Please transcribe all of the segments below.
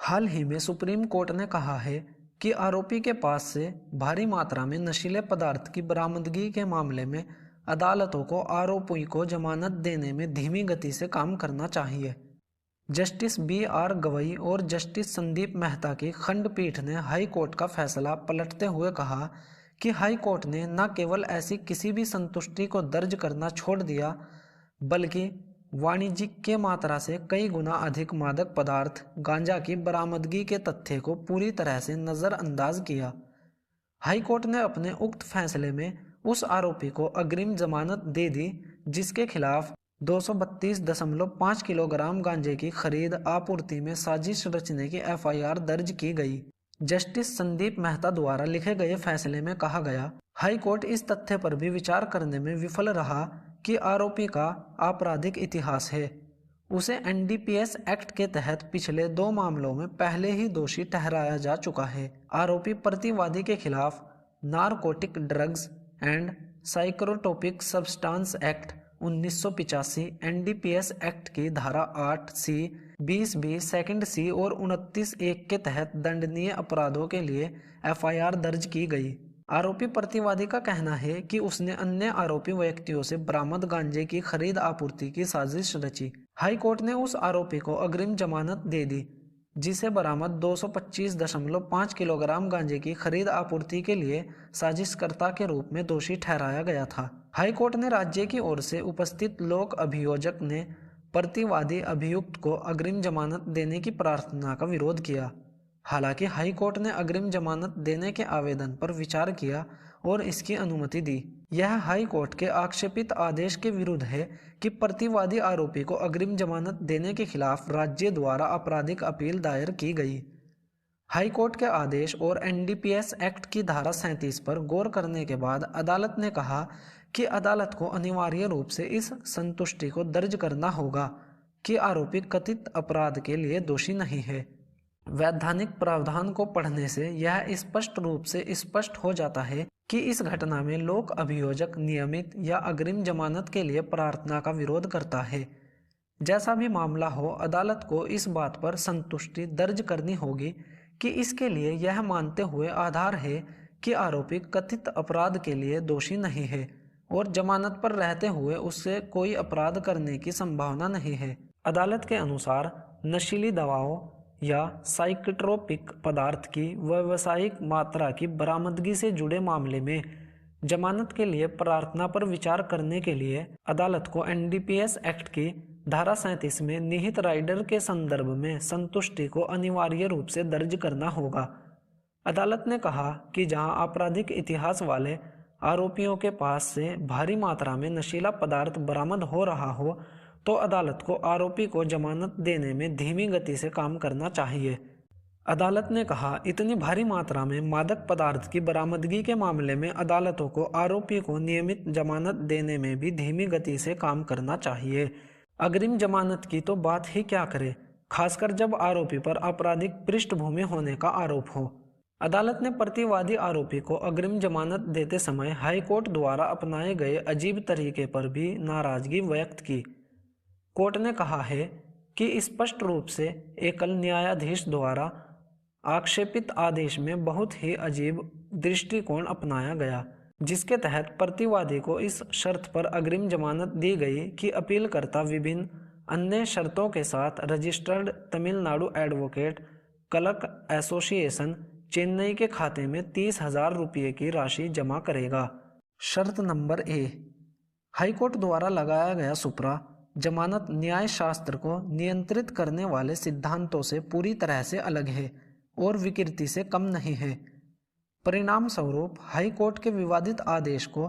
हाल ही में supreme court ने कहा है कि आरोपी के पास से भारी मात्रा में नशीले पदार्थ की बरामदगी के मामले में अदालतों को आरोपी को जमानत देने में धीमी गति से काम करना चाहिए। Justice B.R. गवई और जस्टिस संदीप मेहता की खंडपीठ ने हाई कोर्ट का फैसला पलटते हुए कहा कि हाई कोर्ट ने न केवल ऐसी किसी भी संतुष्टि को दर्ज करना छोड़ दिया, बल्कि वाणिज्यिक के मात्रा से कई गुना अधिक मादक पदार्थ गांजा की बरामदगी के तथ्य को पूरी तरह से नज़रअंदाज किया। हाई कोर्ट ने अपने उक्त फैसले में उस आरोपी को अग्रिम जमानत दे दी जिसके खिलाफ 232.5 किलोग्राम गांजे की खरीद आपूर्ति में साजिश रचने की FIR दर्ज की गई। जस्टिस संदीप मेहता द्वारा लिखे गए फैसले में कहा गया, हाई कोर्ट इस तथ्य पर भी विचार करने में विफल रहा कि आरोपी का आपराधिक इतिहास है। उसे NDPS एक्ट के तहत पिछले 2 मामलों में पहले ही दोषी ठहराया जा चुका है। आरोपी प्रतिवादी के खिलाफ narcotic drugs and psychotropic substance act 1985, NDPS act की धारा 8C, 20B सेकंड C और 29(1) के तहत दंडनीय अपराधों के लिए FIR दर्ज की गई। आरोपी प्रतिवादी का कहना है कि उसने अन्य आरोपी व्यक्तियों से बरामद गांजे की खरीद आपूर्ति की साजिश रची। हाई कोर्ट ने उस आरोपी को अग्रिम जमानत दे दी जिसे बरामद 225.5 किलोग्राम गांजे की खरीद आपूर्ति के लिए साजिशकर्ता के रूप में दोषी ठहराया गया था। हाई कोर्ट ने राज्य की ओर से उपस्थित लोक अभियोजक ने प्रतिवादी अभियुक्त को अग्रिम जमानत देने की प्रार्थना का विरोध किया। हालांकि हाई कोर्ट ने अग्रिम जमानत देने के आवेदन पर विचार किया और इसकी अनुमति दी। यह हाई कोर्ट के आक्षेपित आदेश के विरुद्ध है कि प्रतिवादी आरोपी को अग्रिम जमानत देने के खिलाफ राज्य द्वारा आपराधिक अपील दायर की गई। हाई कोर्ट के आदेश और NDPS एक्ट की धारा 37 पर गौर करने के बाद अदालत ने कहा कि अदालत को अनिवार्य रूप से इस संतुष्टि को दर्ज करना होगा कि आरोपी कथित अपराध के लिए दोषी नहीं है। वैधानिक प्रावधान को पढ़ने से यह स्पष्ट रूप से स्पष्ट हो जाता है कि इस घटना में लोक अभियोजक नियमित या अग्रिम जमानत के लिए प्रार्थना का विरोध करता है। जैसा भी मामला हो, अदालत को इस बात पर संतुष्टि दर्ज करनी होगी कि इसके लिए यह मानते हुए आधार है कि आरोपी कथित अपराध के लिए दोषी नहीं है और जमानत पर रहते हुए उससे कोई अपराध करने की संभावना नहीं है। अदालत के अनुसार नशीली दवाओं या साइकोट्रोपिक पदार्थ की व्यावसायिक मात्रा की बरामदगी से जुड़े मामले में जमानत के लिए प्रार्थना पर विचार करने के लिए अदालत को NDPS एक्ट की धारा 37 में निहित राइडर के संदर्भ में संतुष्टि को अनिवार्य रूप से दर्ज करना होगा। अदालत ने कहा कि जहां आपराधिक इतिहास वाले आरोपियों के पास से भारी मात्रा में नशीला पदार्थ बरामद हो रहा हो तो अदालत को आरोपी को जमानत देने में धीमी गति से काम करना चाहिए। अदालत ने कहा, इतनी भारी मात्रा में मादक पदार्थ की बरामदगी के मामले में अदालतों को आरोपी को नियमित जमानत देने में भी धीमी गति से काम करना चाहिए। अग्रिम जमानत की तो बात ही क्या करें, खासकर जब आरोपी पर आपराधिक पृष्ठभूमि होने का आरोप हो। अदालत ने प्रतिवादी आरोपी को अग्रिम जमानत देते समय हाई कोर्ट द्वारा अपनाए गए अजीब तरीके पर भी नाराजगी व्यक्त की। कोर्ट ने कहा है कि स्पष्ट रूप से एकल न्यायाधीश द्वारा आक्षेपित आदेश में बहुत ही अजीब दृष्टिकोण अपनाया गया, जिसके तहत प्रतिवादी को इस शर्त पर अग्रिम जमानत दी गई कि अपीलकर्ता विभिन्न अन्य शर्तों के साथ registered Tamil Nadu advocate clerk association Chennai के खाते में 30,000 रुपये की राशि जमा करेगा। शर्त नंबर ए, हाईकोर्ट द्वारा लगाया गया सुपरा जमानत न्याय शास्त्र को नियंत्रित करने वाले सिद्धांतों से पूरी तरह से अलग है और विकृति से कम नहीं है। परिणाम स्वरूप हाई कोर्ट के विवादित आदेश को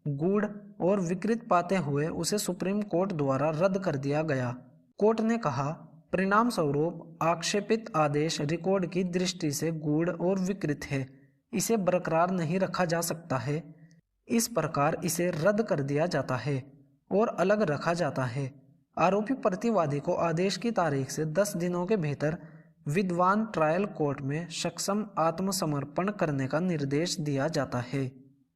गूढ़ और विकृत पाते हुए उसे सुप्रीम कोर्ट द्वारा रद्द कर दिया गया। कोर्ट ने कहा, परिणाम स्वरूप आक्षेपित आदेश रिकॉर्ड की दृष्टि से गूढ़ और विकृत है, इसे बरकरार नहीं रखा जा सकता है। इस प्रकार इसे रद्द कर दिया जाता है और अलग रखा जाता है। आरोपी प्रतिवादी को आदेश की तारीख से 10 दिनों के भीतर विद्वान ट्रायल कोर्ट में सक्षम आत्मसमर्पण करने का निर्देश दिया जाता है।